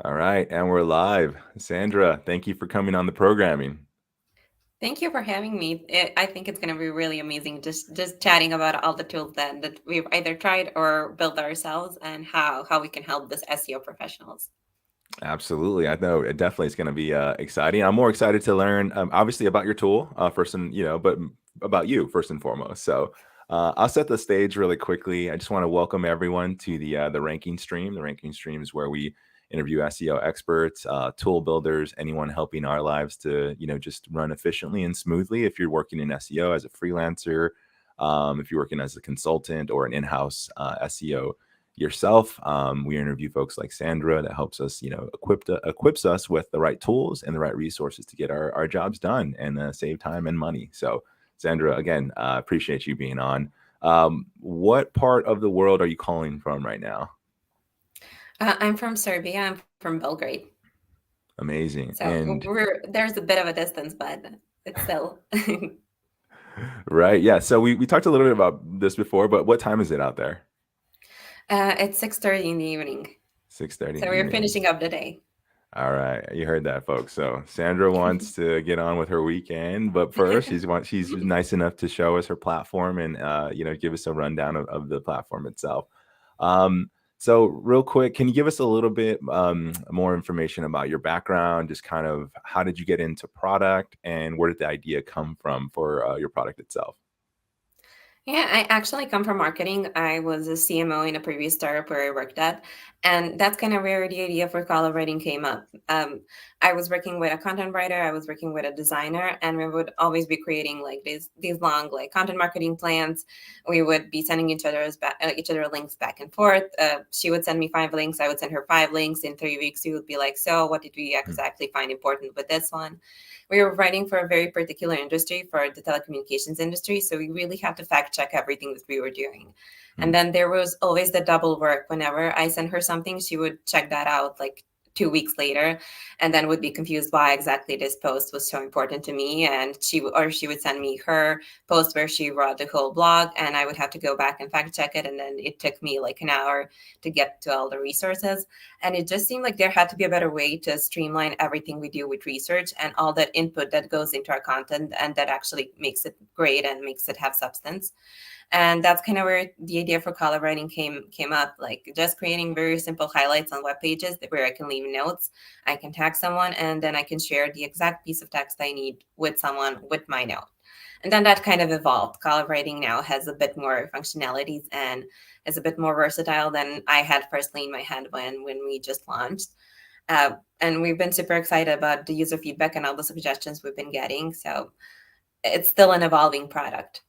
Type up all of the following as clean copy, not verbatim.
All right, and we're live. Sandra, thank you for coming on the programming. Thank you for having me. I think it's going to be really amazing just chatting about all the tools that we've either tried or built ourselves and how we can help this SEO professionals. Absolutely, I know it definitely is going to be exciting. I'm more excited to learn, obviously, about your tool first, and but about you first and foremost. So I'll set the stage really quickly. I just want to welcome everyone to the ranking stream. The ranking stream is where we interview SEO experts, tool builders, anyone helping our lives to just run efficiently and smoothly. If you're working in SEO as a freelancer, if you're working as a consultant or an in-house SEO yourself. We interview folks like Sandra that helps us, equips us with the right tools and the right resources to get our jobs done and save time and money. So, Sandra, again, appreciate you being on. What part of the world are you calling from right now? I'm from Serbia. I'm from Belgrade. Amazing. So And there's a bit of a distance, but it's still. right, yeah. So we talked a little bit about this before, but what time is it out there? It's 6:30 in the evening. 6:30 in So the we're evening. finishing up the day. All right, you heard that, folks. So Sandra wants to get on with her weekend, but first she's nice enough to show us her platform and give us a rundown of the platform itself. So real quick, can you give us a little bit more information about your background? Just kind of how did you get into product and where did the idea come from for your product itself? Yeah, I actually come from marketing. I was a CMO in a previous startup where I worked at, and that's kind of where the idea for Collabwriting came up. I was working with a content writer, I was working with a designer, and we would always be creating like these long like content marketing plans. We would be sending each other links back and forth. She would send me 5 links, I would send her 5 links. In 3 weeks, we would be like, "So, what did we Hmm. exactly find important with this one?" We were writing for a very particular industry, for the telecommunications industry. So we really had to fact check everything that we were doing. Hmm. And then there was always the double work. Whenever I sent her something, she would check that out like 2 weeks later and then would be confused why exactly this post was so important to me. And she would send me her post where she wrote the whole blog, and I would have to go back and fact check it. And then it took me like an hour to get to all the resources. And it just seemed like there had to be a better way to streamline everything we do with research and all that input that goes into our content, and that actually makes it great and makes it have substance. And that's kind of where the idea for Collabwriting came up, like just creating very simple highlights on web pages where I can leave notes, I can tag someone, and then I can share the exact piece of text I need with someone with my note. And then that kind of evolved. Collabwriting now has a bit more functionalities and is a bit more versatile than I had personally in my head when we just launched. And we've been super excited about the user feedback and all the suggestions we've been getting. So it's still an evolving product.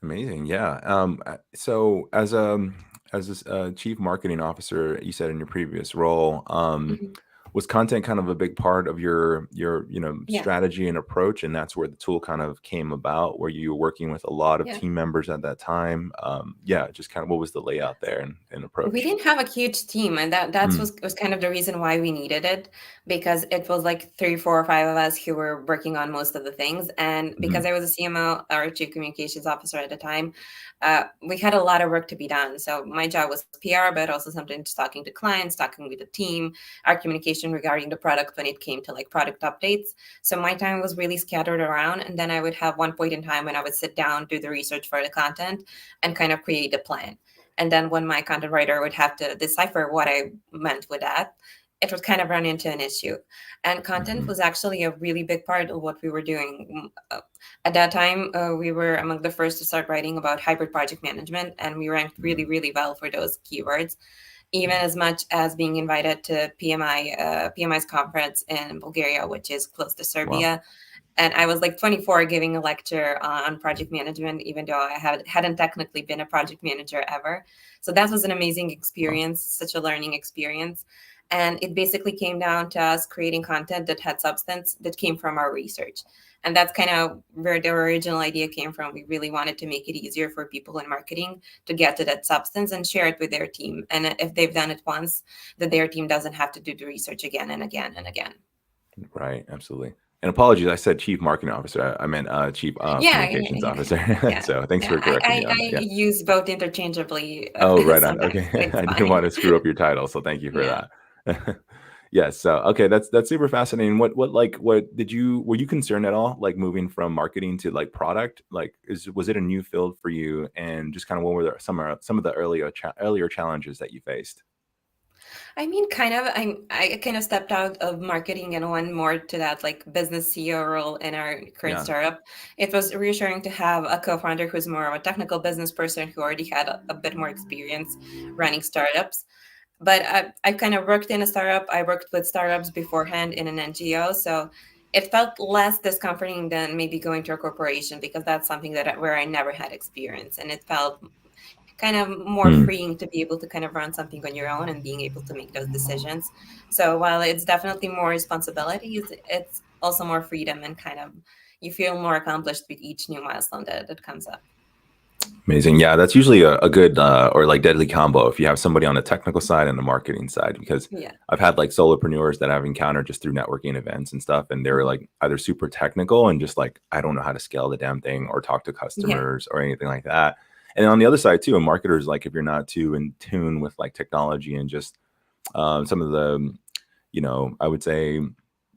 Amazing, yeah. So as a chief marketing officer, you said in your previous role, Mhm. was content kind of a big part of your Yeah. strategy and approach, and that's where the tool kind of came about, where you were working with a lot of Yeah. team members at that time. Yeah, just kind of what was the layout there and We approach? didn't have a huge team, and that Mm, was kind of the reason why we needed it, because it was like 3, 4, or 5 of us who were working on most of the things. And mhm, because I was a CMO or chief communications officer at the time, we had a lot of work to be done. So my job was PR, but also sometimes talking to clients, talking with the team, our communication regarding the product when it came to like product updates. So my time was really scattered around, and then I would have one point in time when I would sit down, do the research for the content, and kind of create a plan. And then when my content writer would have to decipher what I meant with that, it would kind of run into an issue. And content mhm, was actually a really big part of what we were doing. At that time, we were among the first to start writing about hybrid project management, and we ranked really, mhm, really well for those keywords, even as much as being invited to PMI's conference in Bulgaria, which is close to wow. Serbia. And I was like 24 giving a lecture on project management, even though hadn't technically been a project manager ever. So that was an amazing Wow. experience, such a learning experience. And it basically came down to us creating content that had substance that came from our research. And that's kind of where the original idea came from. We really wanted to make it easier for people in marketing to get to that substance and share it with their team. And if they've done it once, that their team doesn't have to do the research again and again and again. Right, absolutely. And apologies, I said chief marketing officer. I meant chief Yeah, yeah, communications yeah, officer. yeah. So thanks Yeah, for correcting me I on that. Yeah. use both interchangeably Oh, right on. sometimes, Okay. so it's I didn't want fine. to screw up your title, so thank you for Yeah. that. Yeah. So okay, that's super fascinating. What were you concerned at all, like moving from marketing to like product? Like, was it a new field for you? And just kind of what were some of the earlier challenges that you faced? I mean, kind of. I kind of stepped out of marketing and went more to that like business CEO role in our current Yeah. startup. It was reassuring to have a co-founder who's more of a technical business person who already had a bit more experience running startups. But I kind of worked in a startup. I worked with startups beforehand in an NGO, so it felt less discomforting than maybe going to a corporation because that's something where I never had experience, and it felt kind of more Hmm. freeing to be able to kind of run something on your own and being able to make those decisions. So while it's definitely more responsibilities, it's also more freedom and kind of you feel more accomplished with each new milestone that comes up. Amazing. Yeah, that's usually a good or like deadly combo if you have somebody on the technical side and the marketing side, because Yeah. I've had like solopreneurs that I've encountered just through networking events and stuff, and they're Mhm. like either super technical and just like, I don't know how to scale the damn thing or talk to Yeah. customers or anything like that. And then on the other side too, a marketer is like, if you're not too in tune with like technology and just some of the, I would say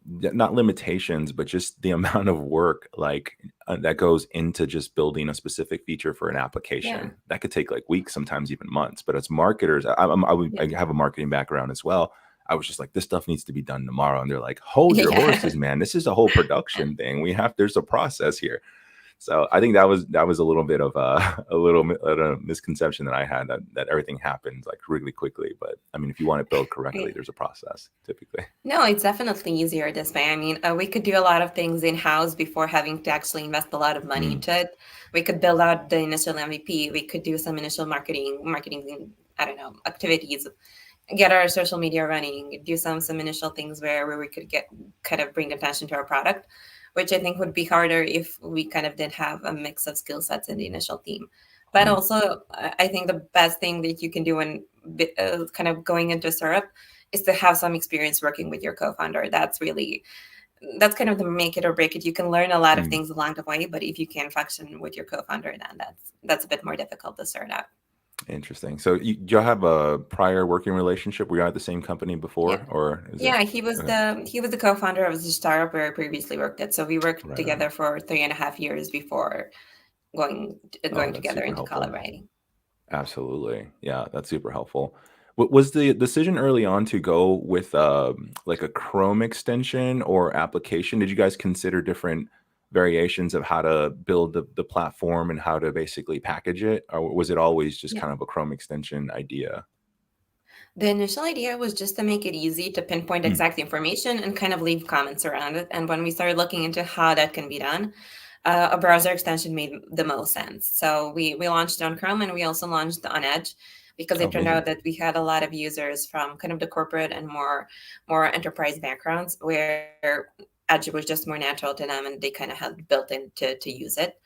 not limitations, but just the amount of work like that goes into just building a specific feature for an Yeah. application that could take like weeks, sometimes even months. But as marketers, Yeah. I have a marketing background as well. I was just like, this stuff needs to be done tomorrow, and they're like, hold your Yeah. horses, man. This is a whole production thing. There's a process here. So I think that was a little bit of a misconception that I had, that everything happens like really quickly. But I mean, if you want it built correctly, Right. there's a process typically. No, it's definitely easier this way. I mean, we could do a lot of things in house before having to actually invest a lot of money Mm, into it. We could build out the initial MVP. We could do some initial marketing, I don't know, activities, get our social media running, do some initial things where we could get kind of bring attention to our product, which I think would be harder if we kind of did have a mix of skill sets in the initial team. But mm. also, I think the best thing that you can do when kind of going into a startup is to have some experience working with your co-founder. That's kind of the make it or break it. You can learn a lot of Mm. things along the way, but if you can't function with your co-founder, then that's a bit more difficult to start out. Interesting. So do y'all have a prior working relationship? Were you at the same company Yeah. before, or is it Yeah, he was okay? the co-founder of the startup where I previously worked at. So we worked Right on. together for 3.5 years before Oh, going that's together super into helpful. Collabwriting. Absolutely. Yeah, that's super helpful. Was the decision early on to go with like a Chrome extension or application? Did you guys consider different variations of how to build the platform and how to basically package it? Or was it always just Yeah. kind of a Chrome extension idea? The initial idea was just to make it easy to pinpoint Mm, exact information and kind of leave comments around it. And when we started looking into how that can be done, a browser extension made the most sense. So we launched on Chrome and we also launched on Edge because it turned out amazing. that we had a lot of users from kind of the corporate and more enterprise backgrounds where Edge was just more natural to them and they kind of had built in to use it.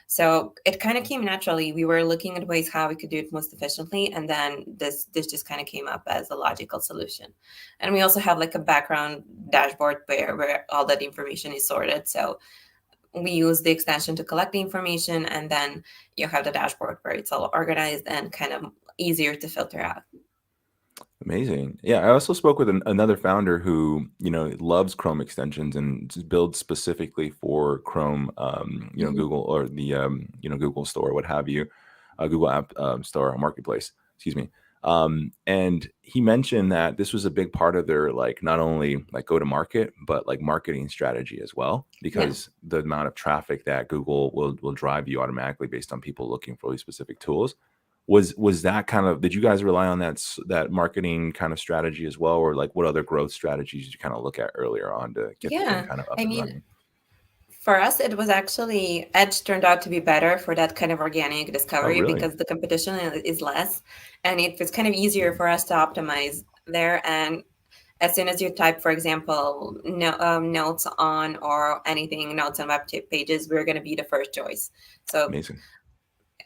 So it kind of came naturally. We were looking at ways how we could do it most efficiently, and then this just kind of came up as a logical solution. And we also have like a background dashboard where all that information is sorted. So we use the extension to collect the information, and then you have the dashboard where it's all organized and kind of easier to filter out. Amazing. Yeah, I also spoke with another founder who, loves Chrome extensions and just builds specifically for Chrome, Mhm. Google or the, Google Store, what have you, Google App Store or Marketplace, excuse me. And he mentioned that this was a big part of their like not only like go to market, but like marketing strategy as well, Yeah. because the amount of traffic that Google will drive you automatically based on people looking for these specific tools. Was that kind of, did you guys rely on that marketing kind of strategy as well, or like what other growth strategies did you kind of look at earlier on to get the thing Yeah. kind of up I and mean, running? for us, it was actually Edge turned out to be better for that kind of organic Oh, discovery really? because the competition is less, and it was kind of easier for us to optimize there. And as soon as you type, for example, notes on or anything, notes on pages, we're going to be the first choice. So Amazing.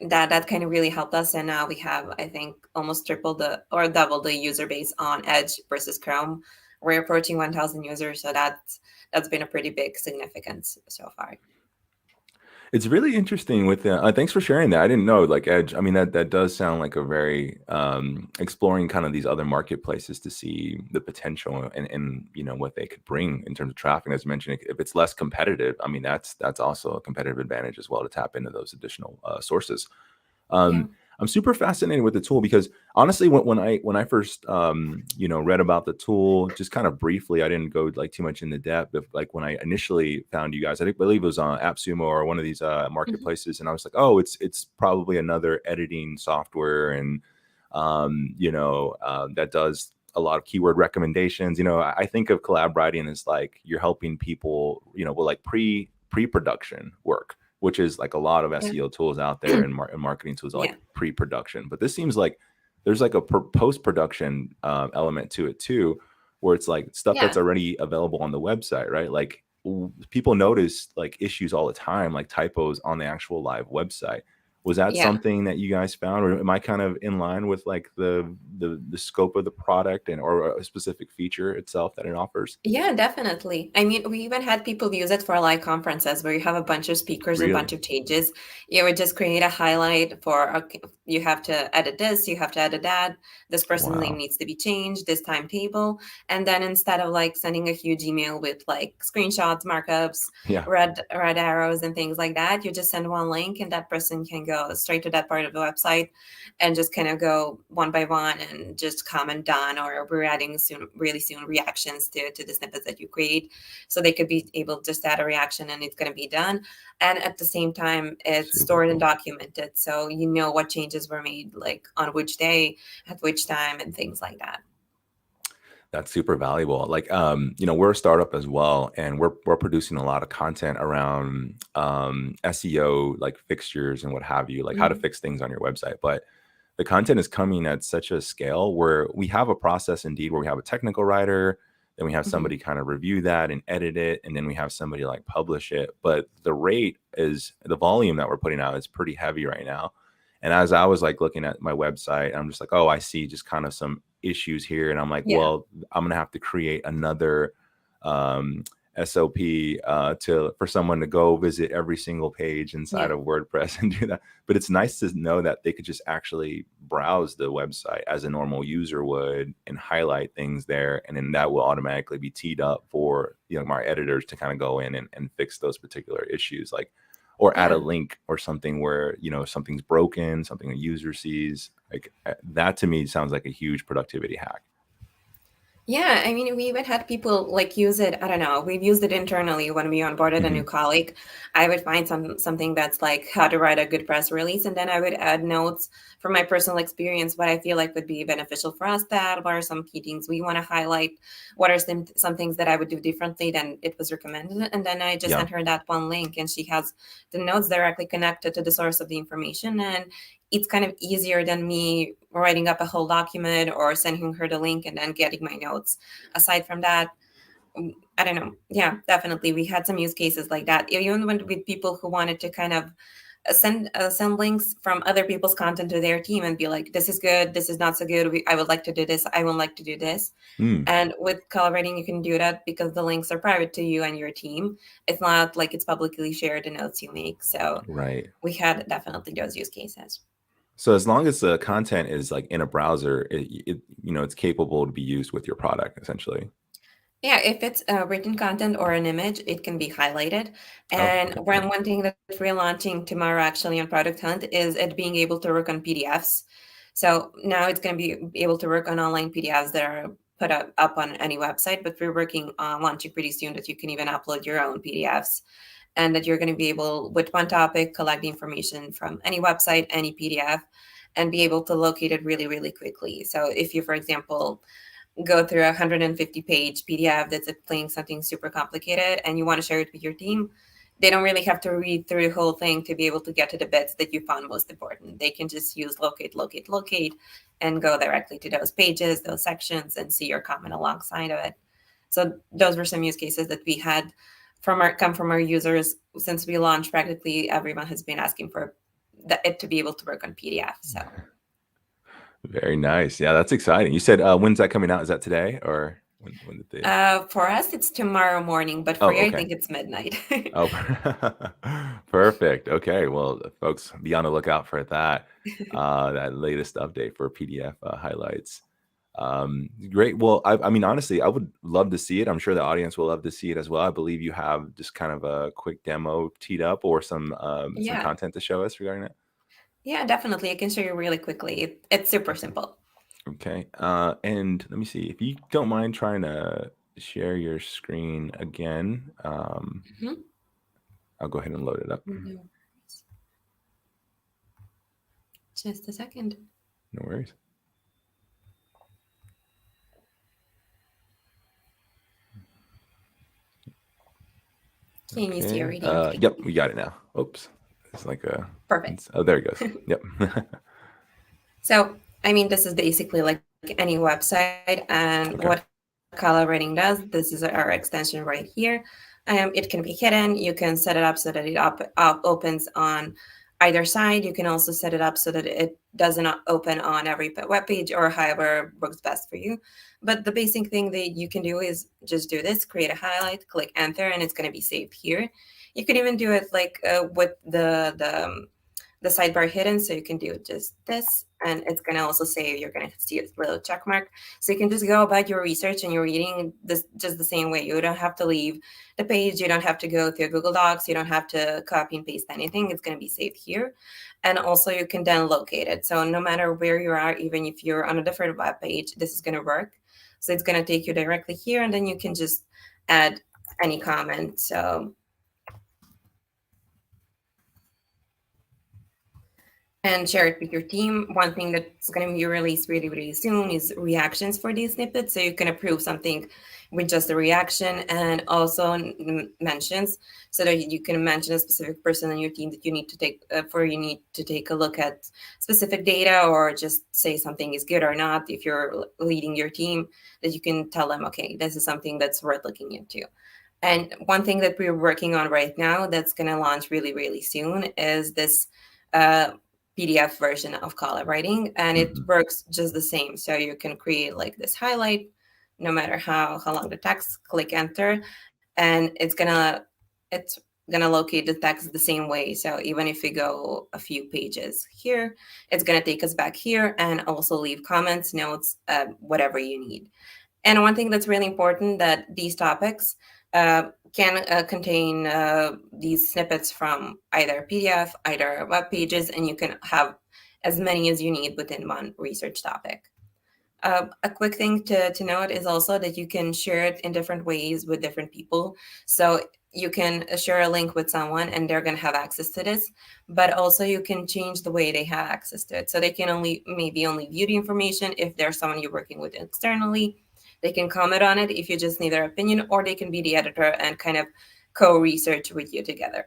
that kind of really helped us. And now we have, I think, almost triple the or double the user base on Edge versus Chrome. We're approaching 1,000 users, so that's been a pretty big significance so far. It's really interesting with the thanks for sharing that. I didn't know, like, Edge. I mean, that does sound like a very exploring kind of these other marketplaces to see the potential and what they could bring in terms of traffic. As you mentioned, if it's less competitive, I mean, that's also a competitive advantage as well to tap into those additional sources. Yeah. I'm super fascinated with the tool because honestly, when I first read about the tool, just kind of briefly, I didn't go like too much into depth. But like when I initially found you guys, believe it was on AppSumo or one of these Mhm. marketplaces, and I was like, oh, it's probably another editing software, and that does a lot of keyword recommendations. I think of Collabwriting as like you're helping people, with like pre-production work, which is like a lot of Yeah. SEO tools out there and, and marketing tools are Yeah. like pre-production. But this seems like there's like a post-production element to it too, where it's like stuff that's Yeah. already available on the website, right? Like people notice like issues all the time, like typos on the actual live website. Was that Yeah. something that you guys found, or am I kind of in line with like the scope of the product and or a specific feature itself that it offers? Yeah, definitely. I mean, we even had people use it for like conferences where you have a bunch of speakers, a bunch Really? of changes. You would just create a highlight for, okay, you have to edit this, you have to edit that. This person's name Wow. needs to be changed, this timetable. And then instead of like sending a huge email with like screenshots, markups, Yeah. red arrows and things like that, you just send one link and that person can go straight to that part of the website and just kind of go one by one and just comment done, or we're adding soon, really soon, reactions to the snippets that you create, so they could be able to just add a reaction and it's going to be done. And at the same time, it's Super stored and cool. documented, so you know what changes were made, like on which day, at which time, and things like that. That's super valuable. Like, we're a startup as well, and we're producing a lot of content around SEO, like fixtures and what have you, like how to Mhm. fix things on your website. But the content is coming at such a scale where we have a process indeed where we have a technical writer, then we have Mhm. somebody kind of review that and edit it, and then we have somebody like publish it. But the volume that we're putting out is pretty heavy right now. And as I was like looking at my website, I'm just like, oh, I see just kind of some issues here. And I'm like, Yeah. well, I'm gonna have to create another um, SOP for someone to go visit every single page inside Yeah. of WordPress and do that. But it's nice to know that they could just actually browse the website as a normal user would and highlight things there, and then that will automatically be teed up for my editors to kind of go in and fix those particular issues, like or add a Yeah. link or something where something's broken, something a user sees. Like that to me sounds like a huge productivity hack. Yeah, I mean, we even had people like use it. I don't know. We've used it internally when we onboarded a new Mhm. colleague. I would find something that's like how to write a good press release, and then I would add notes from my personal experience, what I feel like would be beneficial for us. That what are some key things we want to highlight? What are some things that I would do differently than it was recommended? And then I just Yeah. sent her that one link, and she has the notes directly connected to the source of the information, and it's kind of easier than me writing up a whole document or sending her the link and then getting my notes. Aside from that, I don't know. Yeah, definitely. We had some use cases like that. Even with people who wanted to kind of send links from other people's content to their team and be like, this is good, this is not so good. I would like to do this. I would like to do this. Mm, And with Collaborating, you can do that because the links are private to you and your team. It's not like it's publicly shared the notes you make. So right. we had definitely those use cases. So as long as the content is like in a browser, it's capable to be used with your product essentially. Yeah, if it's written content or an image, it can be highlighted. Oh, And okay, cool. one thing that we're launching tomorrow actually on Product Hunt is it being able to work on PDFs. So now it's going to be able to work on online PDFs that are put up on any website, but we're working on launching pretty soon that you can even upload your own PDFs, and that you're going to be able, with one topic, collect the information from any website, any PDF, and be able to locate it really, really quickly. So if you, for example, go through a 150-page PDF that's explaining something super complicated and you want to share it with your team, they don't really have to read through the whole thing to be able to get to the bits that you found most important. They can just use locate, locate, locate, and go directly to those pages, those sections, and see your comment alongside of it. So those were some use cases that we had come from our users. Since we launched, practically everyone has been asking for it to be able to work on PDF. So Very nice. Yeah, that's exciting. You said when's that coming out? Is that today or? When did they? For us, it's tomorrow morning, but for Oh, you, I okay. think it's midnight. Oh, perfect. Okay. Well, folks, be on the lookout for that, that latest update for PDF highlights. Great. Well, I mean, honestly, I would love to see it. I'm sure the audience will love to see it as well. I believe you have just kind of a quick demo teed up or some Yeah, content to show us regarding it. yeah, definitely. I can show you really quickly. It's super simple. Okay. And let me see if you don't mind trying to share your screen again. Mhm. I'll go ahead and load it up. No worries. Just a second. No worries. Can you see Okay. already? Okay, Yep, we got it now. Oops. It's like perfect. oh, there it goes. Yep. So, I mean, this is basically like any website, and Okay. what Collabwriting does, this is our extension right here. It can be hidden. You can set it up so that it opens on either side. You can also set it up so that it does not open on every web page or however works best for you. But the basic thing that you can do is just do this, create a highlight, click enter, and it's going to be saved here. You can even do it like with the sidebar hidden, so you can do just this, and it's going to also say you're going to see a little check mark, so you can just go about your research and your reading this just the same way. You don't have to leave the page, you don't have to go through Google Docs, you don't have to copy and paste anything. It's going to be saved here, and also you can then locate it, so no matter where you are, even if you're on a different web page, this is going to work. So it's going to take you directly here, and then you can just add any comment. So and share it with your team. One thing that's going to be released really, really soon is reactions for these snippets. So you can approve something with just a reaction, and also mentions, so that you can mention a specific person on your team that you need to take a look at specific data, or just say something is good or not. If you're leading your team, that you can tell them, okay, this is something that's worth looking into. And one thing that we're working on right now that's going to launch really, really soon is this uh, PDF version of Collabwriting, and it works just the same. So you can create like this highlight, no matter how long the text, click enter, and it's gonna locate the text the same way. So even if we go a few pages here, it's gonna take us back here, and also leave comments, notes, whatever you need. And one thing that's really important, that these topics can contain these snippets from either PDF, either web pages, and you can have as many as you need within one research topic. A quick thing to note is also that you can share it in different ways with different people. So you can share a link with someone and they're going to have access to this, but also you can change the way they have access to it. So they can maybe only view the information if there's someone you're working with externally. They can comment on it if you just need their opinion, or they can be the editor and kind of co-research with you together.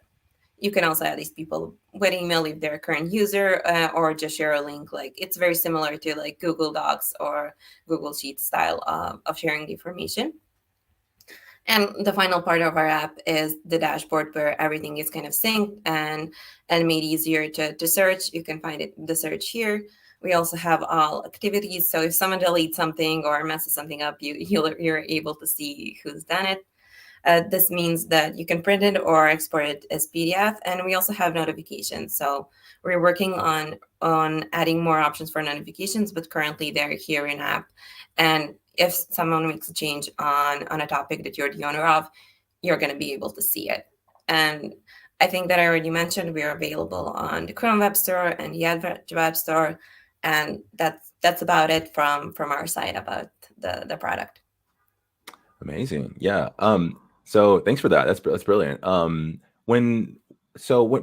You can also add these people with email if they're a current user, or just share a link. Like, it's very similar to like Google Docs or Google Sheets style of sharing the information. And the final part of our app is the dashboard, where everything is kind of synced and made easier to search. You can find it the search here. We also have all activities. So if someone deletes something or messes something up, you're able to see who's done it. This means that you can print it or export it as PDF, and we also have notifications. So we're working on adding more options for notifications, but currently they're here in app. And if someone makes a change on a topic that you're the owner of, you're going to be able to see it. And I think that I already mentioned we are available on the Chrome Web Store and the Edge Web Store, and that's about it from our side about the product. Amazing. Yeah. So thanks for that. That's brilliant.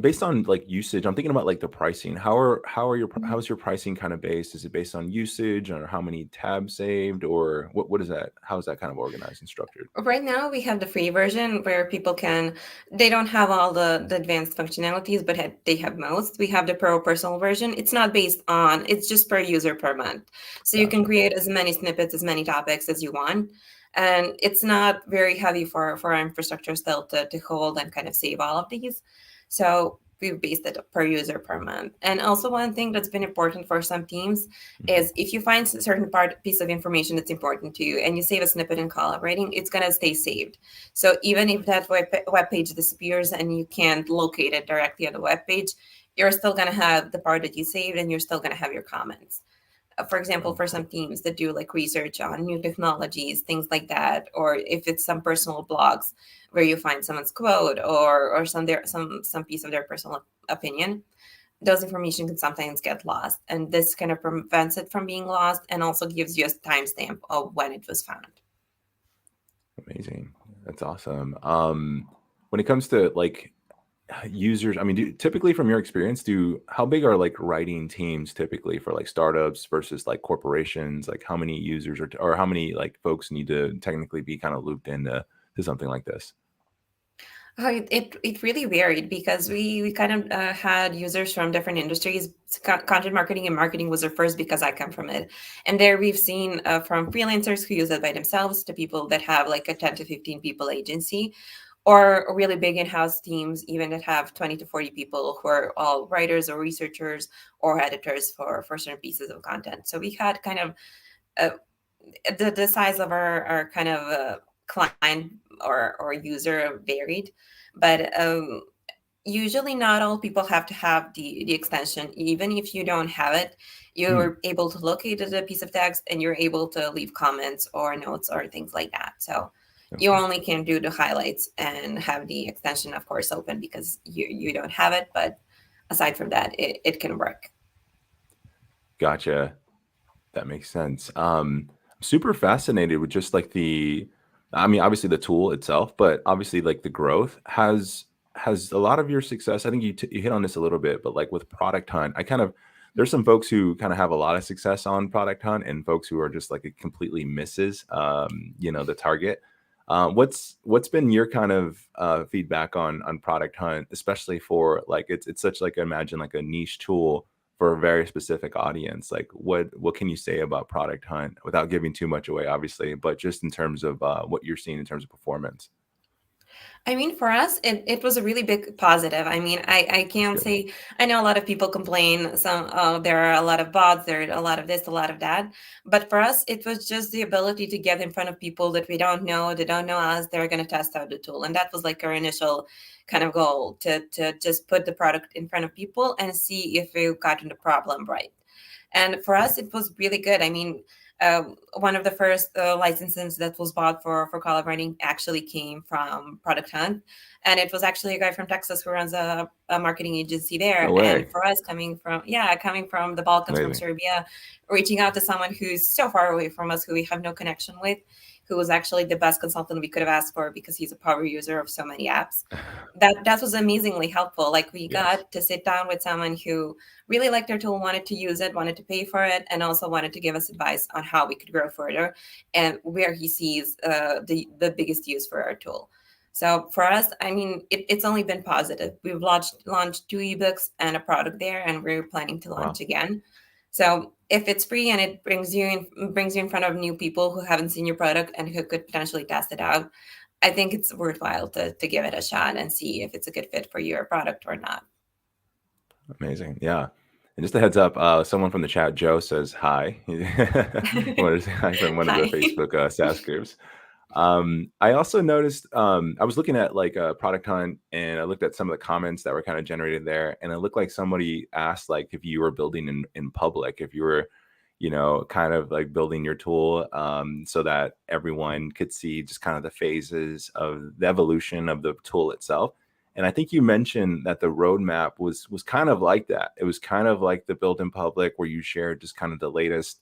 Based on like usage, I'm thinking about like the pricing. How's your pricing kind of based? Is it based on usage, or how many tabs saved, or what is that? How is that kind of organized and structured? Right now, we have the free version where they don't have all the advanced functionalities, but they have most. We have the pro personal version. It's just per user per month. So you can Gotcha. create as many snippets, as many topics as you want. And it's not very heavy for our infrastructure still to hold and kind of save all of these. So we've based it per user per month. And also one thing that's been important for some teams is if you find a certain piece of information that's important to you and you save a snippet in Collabwriting, it's going to stay saved. So even if that web page disappears and you can't locate it directly on the web page, you're still going to have the part that you saved and you're still going to have your comments. For example, for some teams that do like research on new technologies, things like that, or if it's some personal blogs where you find someone's quote or some piece of their personal opinion, those information can sometimes get lost, and this kind of prevents it from being lost and also gives you a timestamp of when it was found. Amazing. That's awesome. When it comes to like users, I mean, typically from your experience, how big are like writing teams typically for like startups versus like corporations? Like how many users or how many like folks need to technically be kind of looped into something like this? Oh, it really varied because we kind of had users from different industries. Content marketing and marketing was our first because I come from it. And there we've seen from freelancers who use it by themselves to people that have like a 10 to 15 people agency, or really big in-house teams, even that have 20 to 40 people who are all writers or researchers or editors for certain pieces of content. So we had kind of uh, the size of our kind of client or user varied, but usually not all people have to have the extension. Even if you don't have it, you're able to locate a piece of text and you're able to leave comments or notes or things like that. So you Okay. only can do the highlights and have the extension, of course, open because you don't have it. But aside from that, it can work. Gotcha. That makes sense. Super fascinated with just like I mean, obviously the tool itself, but obviously like the growth has a lot of your success. I think you hit on this a little bit, but like with Product Hunt, there's some folks who kind of have a lot of success on Product Hunt and folks who are just like it completely misses, the target. What's been your kind of feedback on Product Hunt, especially for like it's such like imagine like a niche tool for a very specific audience? Like what can you say about Product Hunt without giving too much away, obviously, but just in terms of what you're seeing in terms of performance? I mean, for us, it was a really big positive. I mean, I That's can't good. say, I know a lot of people complain, there are a lot of bots, there are a lot of this, a lot of that. But for us, it was just the ability to get in front of people that we don't know, they don't know us, they're going to test out the tool. And that was like our initial kind of goal to just put the product in front of people and see if we've gotten the problem right. And for us, it was really good. I mean, one of the first licenses that was bought for Collabwriting actually came from Product Hunt. And it was actually a guy from Texas who runs a marketing agency No there. And way. for us, coming from the Balkans, from Amazing. Serbia, reaching out to someone who's so far away from us, who we have no connection with, who was actually the best consultant we could have asked for because he's a power user of so many apps. That was amazingly helpful. Like we Yes. got to sit down with someone who really liked our tool, wanted to use it, wanted to pay for it, and also wanted to give us advice on how we could grow further and where he sees the biggest use for our tool. So for us, I mean, it's only been positive. We've launched 2 ebooks and a product there, and we're planning to launch Wow. again. So if it's free and it brings you in front of new people who haven't seen your product and who could potentially test it out, I think it's worthwhile to give it a shot and see if it's a good fit for your product or not. Amazing. Yeah. And just a heads up, someone from the chat, Joe, says hi. Wanted to say hi from one of the Hi. Facebook SaaS groups. I also noticed I was looking at like a Product Hunt and I looked at some of the comments that were kind of generated there, and it looked like somebody asked like if you were building in public, if you were, kind of like building your tool so that everyone could see just kind of the phases of the evolution of the tool itself. And I think you mentioned that the roadmap was kind of like that. It was kind of like the build in public where you shared just kind of the latest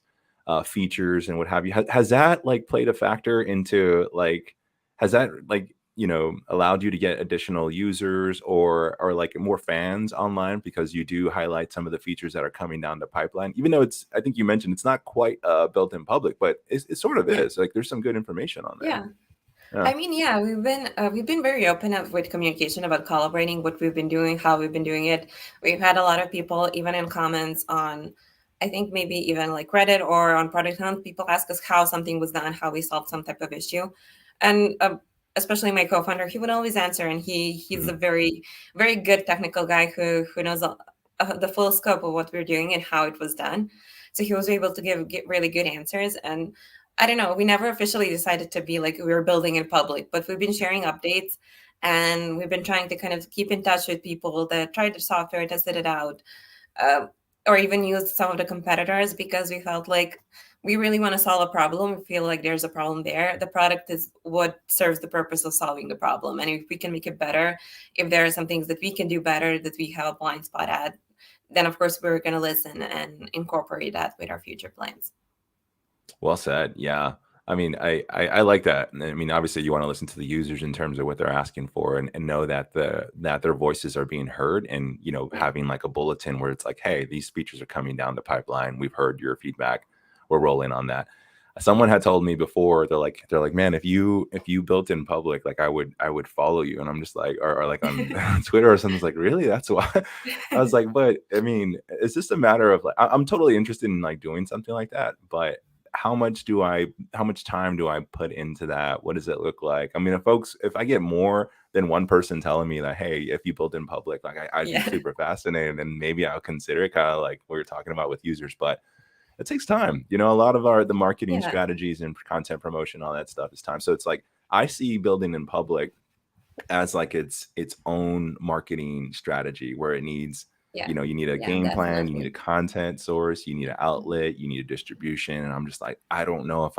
features and what have you. Has that like played a factor into like, has that like, allowed you to get additional users or like more fans online because you do highlight some of the features that are coming down the pipeline, even though I think you mentioned it's not quite built in public, but it sort of Yeah. is. Like there's some good information on there. Yeah. Yeah. I mean, yeah, we've been very open with communication about collaborating, what we've been doing, how we've been doing it. We've had a lot of people, even in comments on, I think maybe even like Reddit or on Product Hunt, people ask us how something was done, how we solved some type of issue, and especially my co-founder, he would always answer, and he's Mhm. a very, very good technical guy who knows the full scope of what we're doing and how it was done. So he was able to get really good answers. And I don't know, we never officially decided to be like we were building in public, but we've been sharing updates, and we've been trying to kind of keep in touch with people that tried the software, tested it out, uh, or even used some of the competitors, because we felt like we really want to solve a problem. We feel like there's a problem there. The product is what serves the purpose of solving the problem. And if we can make it better, if there are some things that we can do better that we have a blind spot at, then of course we're going to listen and incorporate that with our future plans. Well said. Yeah. I mean, I like that. I mean, obviously you want to listen to the users in terms of what they're asking for, and know that that their voices are being heard, and, Yeah. having like a bulletin where it's like, hey, these features are coming down the pipeline. We've heard your feedback. We're rolling on that. Someone had told me before, they're like, man, if you built in public, like I would follow you. And I'm just like, or like on Twitter or something's like, really? That's why. I was like, but I mean, it's just a matter of like, I'm totally interested in like doing something like that, but how much time do I put into that? What does it look like? I mean, if I get more than one person telling me that, hey, if you build in public, like I'd be Yeah. super fascinated, and maybe I'll consider it, kind of like what you're talking about with users. But it takes time. A lot of the marketing Yeah. strategies and content promotion, all that stuff is time. So it's like, I see building in public as like its own marketing strategy, where it needs, Yeah. you need a Yeah, game plan, you need a definitely. content source, you need an outlet, you need a distribution. And I'm just like, I don't know if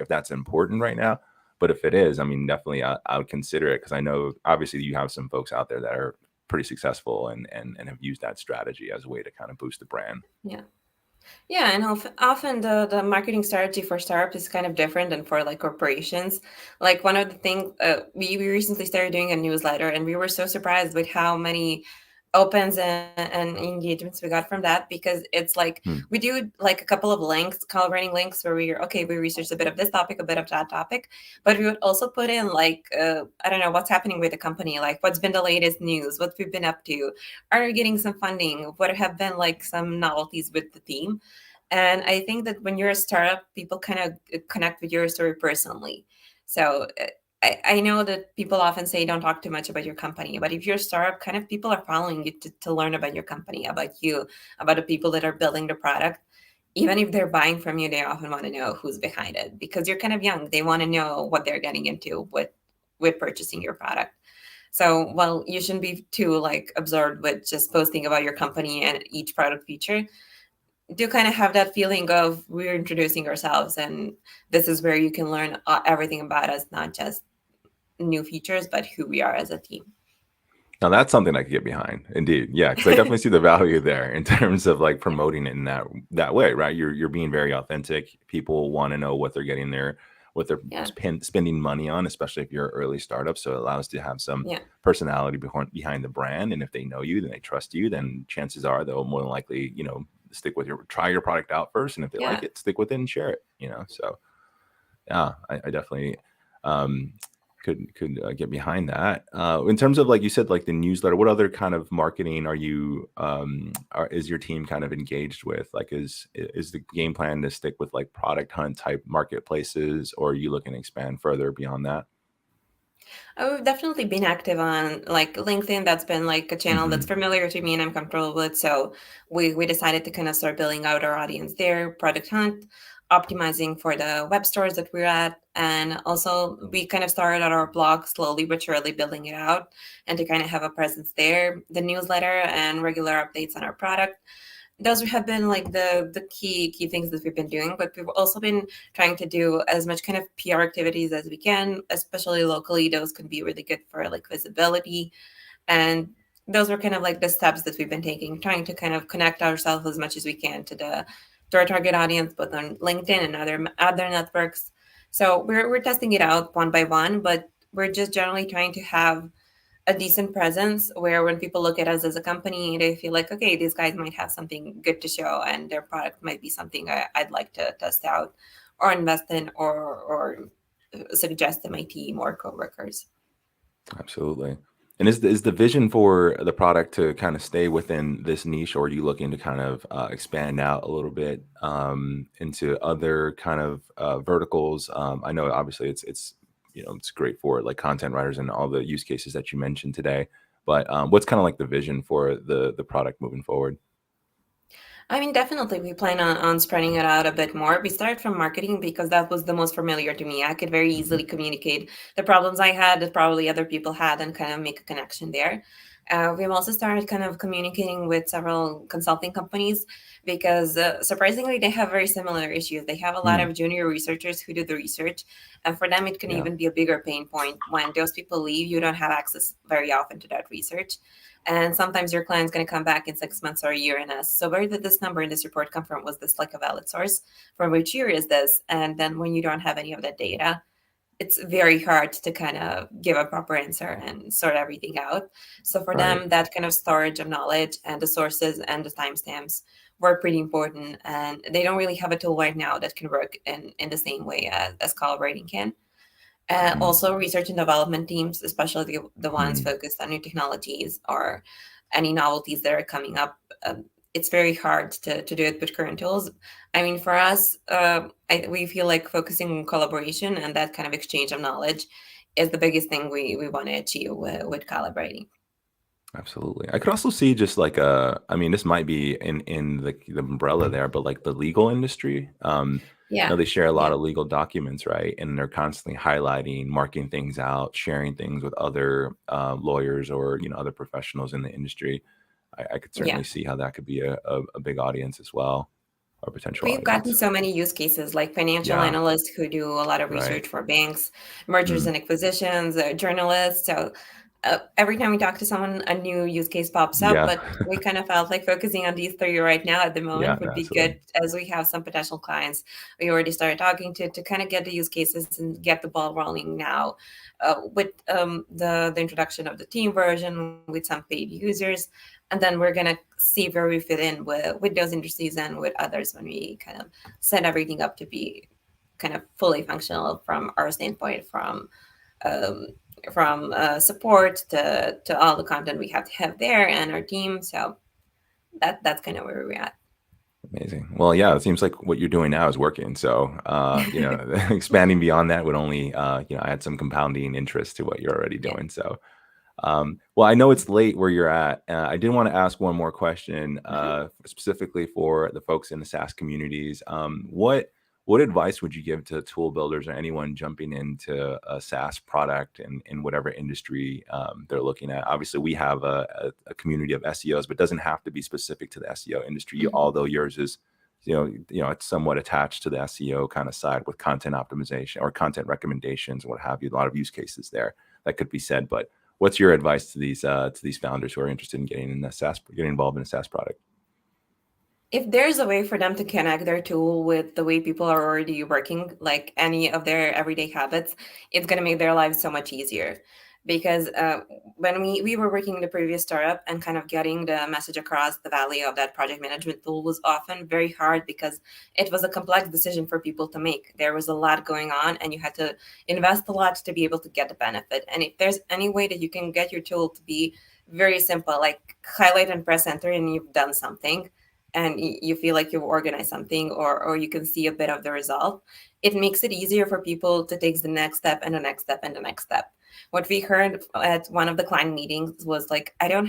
that's important right now. But if it is, I mean, definitely I would consider it, because I know obviously you have some folks out there that are pretty successful, and have used that strategy as a way to kind of boost the brand. Yeah. Yeah, and often the marketing strategy for startups is kind of different than for like corporations. Like one of the things, we recently started doing a newsletter, and we were so surprised with how many opens and engagements we got from that, because it's like Hmm. we do like a couple of links, collaborating links, where we're okay, we researched a bit of this topic, a bit of that topic, but we would also put in like I don't know what's happening with the company, like what's been the latest news, what we've been up to, are we getting some funding, what have been like some novelties with the team. And I think that when you're a startup, people kind of connect with your story personally. So I know that people often say don't talk too much about your company, but if you're a startup, kind of people are following you to learn about your company, about you, about the people that are building the product. Even if they're buying from you, they often want to know who's behind it, because you're kind of young. They want to know what they're getting into with purchasing your product. So while you shouldn't be too like absorbed with just posting about your company and each product feature, do kind of have that feeling of we're introducing ourselves, and this is where you can learn everything about us, not just new features, but who we are as a team. Now that's something I could get behind. Indeed. Yeah, because I definitely see the value there in terms of like promoting it in that way, right? You're being very authentic. People want to know what they're getting there, what they're Yeah. spending money on, especially if you're an early startup. So it allows to have some Yeah. personality behind the brand. And if they know you, then they trust you, then chances are they'll more than likely, try your product out first. And if they like Yeah. it, stick with it and share it. So yeah, I definitely um, could get behind that. In terms of, like you said, like the newsletter, what other kind of marketing is your team kind of engaged with? Like, is the game plan to stick with like product hunt type marketplaces, or are you looking to expand further beyond that? We've definitely been active on like LinkedIn. That's been like a channel that's Hmm. familiar to me and I'm comfortable with. So we decided to kind of start building out our audience there, product hunt, optimizing for the web stores that we're at. And also we kind of started at our blog slowly but surely building it out, and to kind of have a presence there, the newsletter and regular updates on our product. Those have been like the key things that we've been doing, but we've also been trying to do as much kind of PR activities as we can, especially locally. Those can be really good for like visibility. And those were kind of like the steps that we've been taking, trying to kind of connect ourselves as much as we can to our target audience, both on LinkedIn and other networks. So we're testing it out one by one, but we're just generally trying to have a decent presence where when people look at us as a company, they feel like, okay, these guys might have something good to show, and their product might be something I'd like to test out or invest in, or suggest to my team or coworkers. Absolutely. And is the vision for the product to kind of stay within this niche, or are you looking to kind of expand out a little bit into other kind of verticals? I know obviously it's it's great for like content writers and all the use cases that you mentioned today. But what's kind of like the vision for the product moving forward? I mean, definitely, we plan on spreading it out a bit more. We started from marketing because that was the most familiar to me. I could very Mhm. easily communicate the problems I had that probably other people had and kind of make a connection there. We've also started kind of communicating with several consulting companies because surprisingly, they have very similar issues. They have a lot Mm, of junior researchers who do the research. And for them, it can yeah, even be a bigger pain point when those people leave. You don't have access very often to that research. And sometimes your client's going to come back in 6 months or a year and ask, so where did this number in this report come from? Was this like a valid source? From which year is this? And then when you don't have any of that data, it's very hard to kind of give a proper answer and sort everything out. So for right. them, that kind of storage of knowledge and the sources and the timestamps were pretty important. And they don't really have a tool right now that can work in the same way as Collabwriting can. Mm, Also, research and development teams, especially the ones mm, focused on new technologies or any novelties that are coming up, it's very hard to do it with current tools. I mean, for us, we feel like focusing on collaboration and that kind of exchange of knowledge is the biggest thing we want to achieve with collaborating. absolutely. I could also see just like I mean, this might be in the umbrella there, but like the legal industry. Yeah, They share a lot yeah, of legal documents, right? And they're constantly highlighting, marking things out, sharing things with other lawyers or other professionals in the industry. I could yeah. certainly see how that could be a big audience as well, or potential We've gotten audience. so many use cases like financial Yeah, analysts who do a lot of right. research for banks, mergers Mm, and acquisitions, journalists. So every time we talk to someone, a new use case pops up. yeah, But we kind of felt like focusing on these three right now at the yeah, moment would be absolutely. good as we have some potential clients we already started talking to kind of get the use cases and get the ball rolling now with the introduction of the team version with some paid users, and then we're gonna see where we fit in with those industries and with others when we kind of set everything up to be kind of fully functional from our standpoint, um, from support to all the content we have to have there and our team. So that's kind of where we're at. Amazing. Well, yeah, it seems like what you're doing now is working. So, expanding beyond that would only, add some compounding interest to what you're already Yeah. doing. So, well, I know it's late where you're at. I did want to ask one more question, Mhm. specifically for the folks in the SaaS communities. What advice would you give to tool builders or anyone jumping into a SaaS product in whatever industry they're looking at? Obviously, we have a community of SEOs, but it doesn't have to be specific to the SEO industry. Mhm. Although yours is, it's somewhat attached to the SEO kind of side with content optimization or content recommendations, what have you. A lot of use cases there that could be said, but what's your advice to these founders who are interested in getting involved in a SaaS product? If there's a way for them to connect their tool with the way people are already working, like any of their everyday habits, it's going to make their lives so much easier. Because when we were working in the previous startup and kind of getting the message across the value of that project management tool was often very hard because it was a complex decision for people to make. There was a lot going on and you had to invest a lot to be able to get the benefit. And if there's any way that you can get your tool to be very simple, like highlight and press enter and you've done something, and you feel like you've organized something, or you can see a bit of the result, it makes it easier for people to take the next step and the next step and the next step. What we heard at one of the client meetings was like, I don't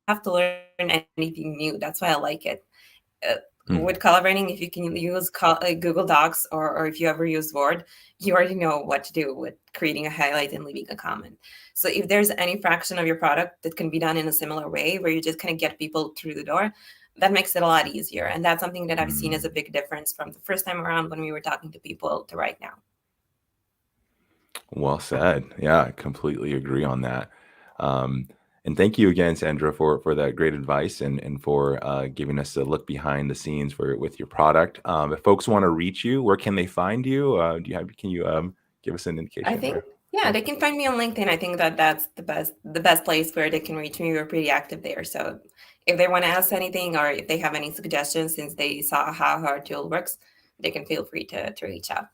have to learn anything new. That's why I like it. Uh, Mm, with collaborating, if you can use Google Docs, or if you ever use Word, you already know what to do with creating a highlight and leaving a comment. So if there's any fraction of your product that can be done in a similar way, where you just kind of get people through the door, that makes it a lot easier. And that's something that I've seen as a mm. big difference from the first time around when we were talking to people to right now. Well said. Yeah, I completely agree on that. Um, and thank you again, Sandra, for that great advice and for giving us a look behind the scenes with your product. If folks want to reach you, where can they find you? Can you give us an I indication think, there? yeah, they can find me on LinkedIn. I think that that's the best place where they can reach me. We're pretty active there. So if they want to ask anything or if they have any suggestions since they saw how our tool works, they can feel free to reach out.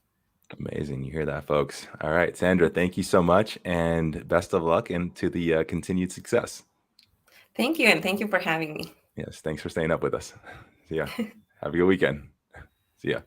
Amazing. You hear that, folks. All right, Sandra, thank you so much and best of luck and to the continued success. Thank you, and thank you for having me. Yes, thanks for staying up with us. See ya. Have a good weekend. See ya.